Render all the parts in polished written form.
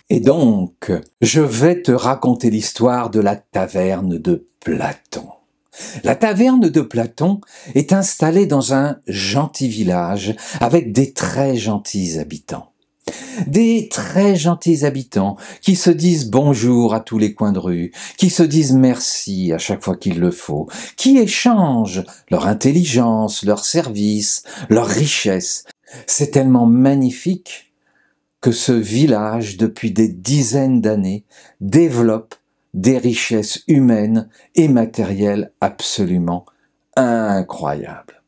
Et donc, je vais te raconter l'histoire de la taverne de Platon. La taverne de Platon est installée dans un gentil village avec des très gentils habitants. Des très gentils habitants qui se disent bonjour à tous les coins de rue, qui se disent merci à chaque fois qu'il le faut, qui échangent leur intelligence, leur service, leur richesse. C'est tellement magnifique que ce village, depuis des dizaines d'années, développe des richesses humaines et matérielles absolument incroyables.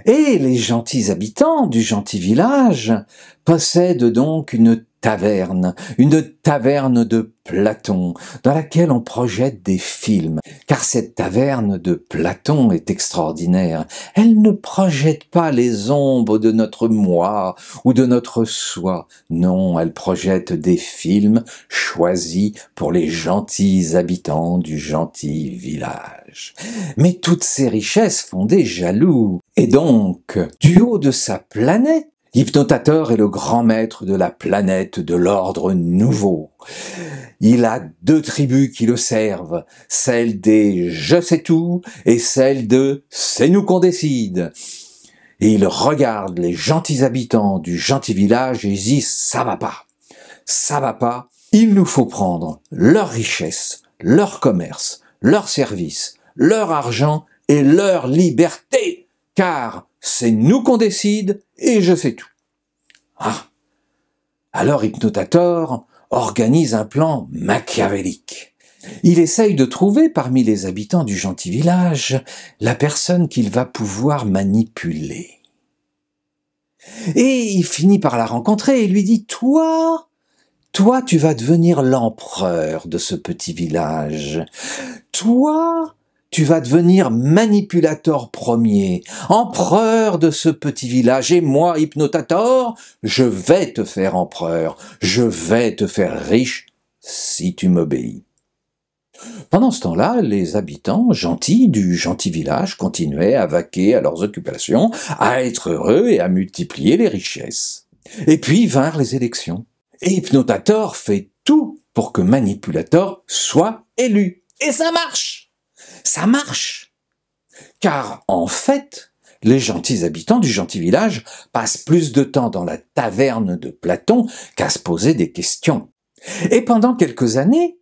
Et les gentils habitants du gentil village possèdent donc une taverne de Platon, dans laquelle on projette des films. Car cette taverne de Platon est extraordinaire. Elle ne projette pas les ombres de notre moi ou de notre soi. Non, elle projette des films choisis pour les gentils habitants du gentil village. Mais toutes ces richesses font des jaloux. Et donc, du haut de sa planète, Hypnotator est le grand maître de la planète de l'ordre nouveau. Il a deux tribus qui le servent, celle des « je sais tout » et celle de « c'est nous qu'on décide ». Et il regarde les gentils habitants du gentil village et il dit « ça va pas, il nous faut prendre leur richesse, leur commerce, leur service, leur argent et leur liberté, car c'est nous qu'on décide et je sais tout. » Ah, alors Hypnotator organise un plan machiavélique. Il essaye de trouver parmi les habitants du gentil village la personne qu'il va pouvoir manipuler. Et il finit par la rencontrer et lui dit « Toi, tu vas devenir l'empereur de ce petit village. Toi, tu vas devenir manipulateur premier, empereur de ce petit village. Et moi, Hypnotator, je vais te faire empereur. Je vais te faire riche si tu m'obéis. » Pendant ce temps-là, les habitants gentils du gentil village continuaient à vaquer à leurs occupations, à être heureux et à multiplier les richesses. Et puis vinrent les élections. Et Hypnotator fait tout pour que Manipulator soit élu. Et ça marche! Ça marche! Car, en fait, les gentils habitants du gentil village passent plus de temps dans la taverne de Platon qu'à se poser des questions. Et pendant quelques années,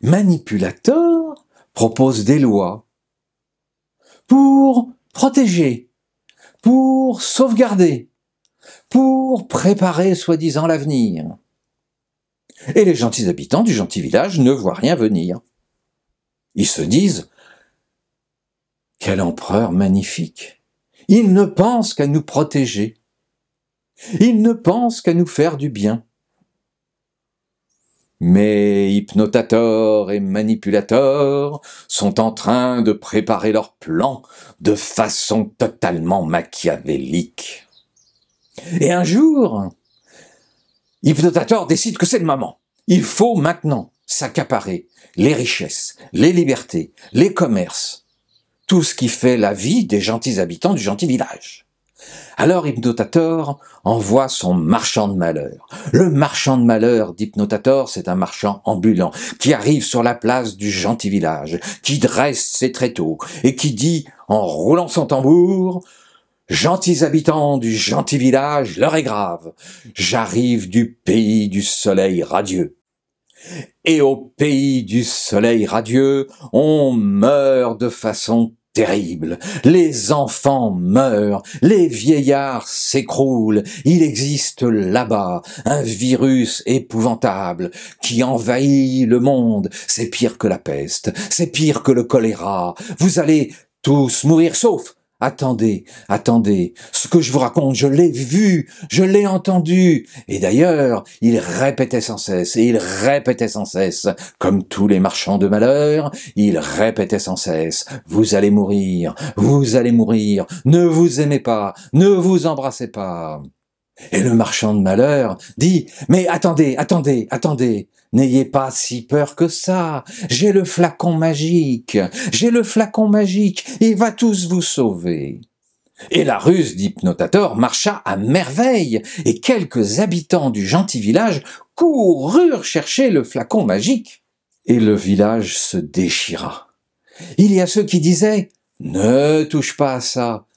Manipulator propose des lois pour protéger, pour sauvegarder, pour préparer soi-disant l'avenir. Et les gentils habitants du gentil village ne voient rien venir. Ils se disent « Quel empereur magnifique ! Il ne pense qu'à nous protéger. Il ne pense qu'à nous faire du bien. » Mais Hypnotator et Manipulator sont en train de préparer leur plan de façon totalement machiavélique. Et un jour, Hypnotator décide que c'est le moment. Il faut maintenant s'accaparer les richesses, les libertés, les commerces, tout ce qui fait la vie des gentils habitants du gentil village. Alors Hypnotator envoie son marchand de malheur. Le marchand de malheur d'Hypnotator, c'est un marchand ambulant qui arrive sur la place du gentil village, qui dresse ses tréteaux et qui dit, en roulant son tambour, « Gentils habitants du gentil village, l'heure est grave. J'arrive du pays du soleil radieux. Et au pays du soleil radieux, on meurt de façon terrible. Les enfants meurent, les vieillards s'écroulent. Il existe là-bas un virus épouvantable qui envahit le monde. C'est pire que la peste, c'est pire que le choléra. Vous allez tous mourir sauf... Attendez, ce que je vous raconte, je l'ai vu, je l'ai entendu. Et d'ailleurs, il répétait sans cesse, comme tous les marchands de malheur, il répétait sans cesse, vous allez mourir, ne vous aimez pas, ne vous embrassez pas. Et le marchand de malheur dit, mais attendez, n'ayez pas si peur que ça, j'ai le flacon magique, il va tous vous sauver. Et la ruse d'Hypnotator marcha à merveille, et quelques habitants du gentil village coururent chercher le flacon magique. Et le village se déchira. Il y a ceux qui disaient « Ne touche pas à ça,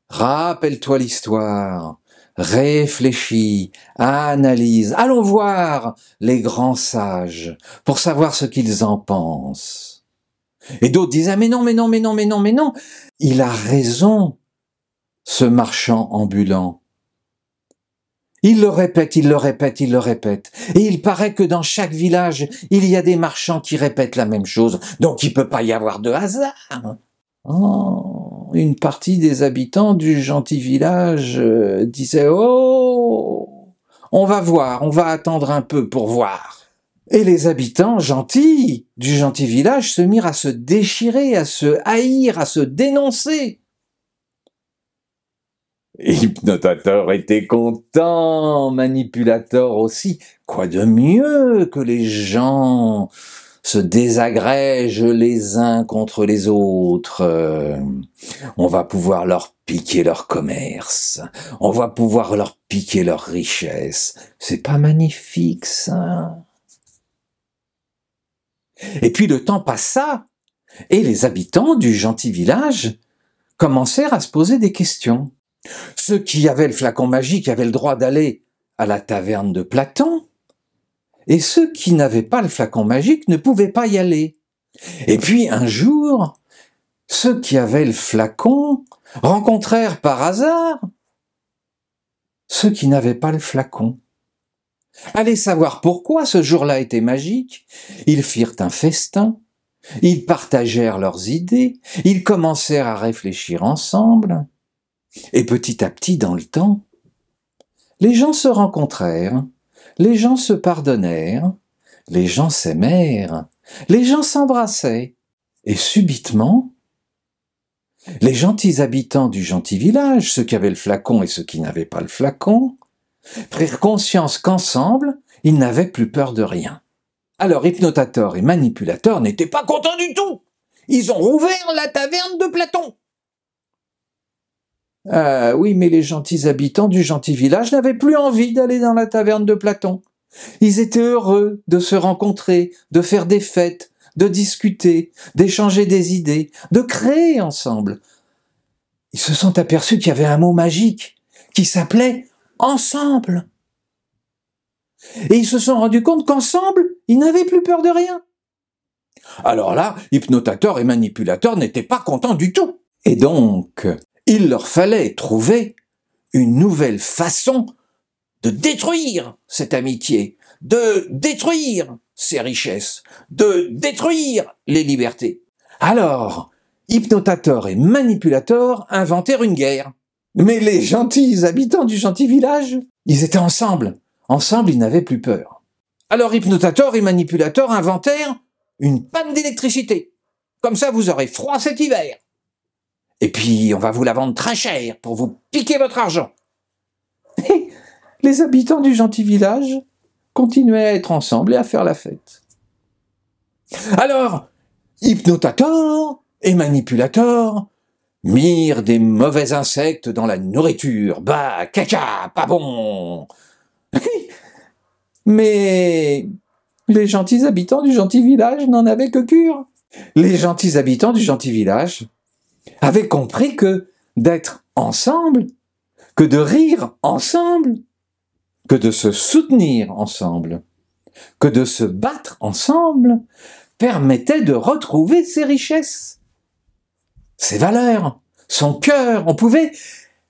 rappelle-toi l'histoire, réfléchis, analyse, allons voir les grands sages pour savoir ce qu'ils en pensent. » Et d'autres disaient « Mais non, mais non, mais non, mais non, mais non, il a raison, ce marchand ambulant. » Il le répète, il le répète, il le répète. Et il paraît que dans chaque village, il y a des marchands qui répètent la même chose. Donc il ne peut pas y avoir de hasard. Oh, une partie des habitants du gentil village disait « Oh, on va voir, on va attendre un peu pour voir. » Et les habitants gentils du gentil village se mirent à se déchirer, à se haïr, à se dénoncer. Hypnotator était content, Manipulator aussi. Quoi de mieux que les gens se désagrègent les uns contre les autres. On va pouvoir leur piquer leur commerce. On va pouvoir leur piquer leur richesse. C'est pas magnifique, ça? Et puis le temps passa, et les habitants du gentil village commencèrent à se poser des questions. Ceux qui avaient le flacon magique avaient le droit d'aller à la taverne de Platon, et ceux qui n'avaient pas le flacon magique ne pouvaient pas y aller. Et puis un jour, ceux qui avaient le flacon rencontrèrent par hasard ceux qui n'avaient pas le flacon. Allez savoir pourquoi ce jour-là était magique. Ils firent un festin, ils partagèrent leurs idées, ils commencèrent à réfléchir ensemble. Et petit à petit, dans le temps, les gens se rencontrèrent, les gens se pardonnèrent, les gens s'aimèrent, les gens s'embrassaient. Et subitement, les gentils habitants du gentil village, ceux qui avaient le flacon et ceux qui n'avaient pas le flacon, prirent conscience qu'ensemble, ils n'avaient plus peur de rien. Alors Hypnotator et Manipulator n'étaient pas contents du tout. Ils ont rouvert la taverne de Platon. Oui, mais les gentils habitants du gentil village n'avaient plus envie d'aller dans la taverne de Platon. Ils étaient heureux de se rencontrer, de faire des fêtes, de discuter, d'échanger des idées, de créer ensemble. Ils se sont aperçus qu'il y avait un mot magique qui s'appelait « ensemble ». Et ils se sont rendus compte qu'ensemble, ils n'avaient plus peur de rien. Alors là, Hypnotator et Manipulator n'étaient pas contents du tout. Et donc, il leur fallait trouver une nouvelle façon de détruire cette amitié, de détruire ces richesses, de détruire les libertés. Alors, Hypnotator et Manipulator inventèrent une guerre. Mais les gentils habitants du gentil village, ils étaient ensemble. Ensemble, ils n'avaient plus peur. Alors Hypnotator et Manipulator inventèrent une panne d'électricité. Comme ça, vous aurez froid cet hiver. Et puis, on va vous la vendre très cher pour vous piquer votre argent. Et les habitants du gentil village continuaient à être ensemble et à faire la fête. Alors, Hypnotator et Manipulator mirent des mauvais insectes dans la nourriture. Bah, caca, pas bon. Mais les gentils habitants du gentil village n'en avaient que cure. Les gentils habitants du gentil village avaient compris que d'être ensemble, que de rire ensemble, que de se soutenir ensemble, que de se battre ensemble, permettait de retrouver ses richesses, ses valeurs, son cœur. On pouvait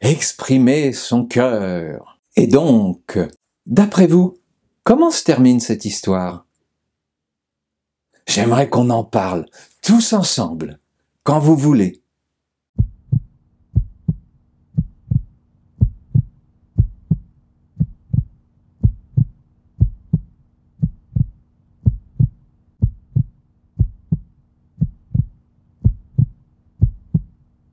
exprimer son cœur. Et donc, d'après vous, comment se termine cette histoire? J'aimerais qu'on en parle tous ensemble, quand vous voulez.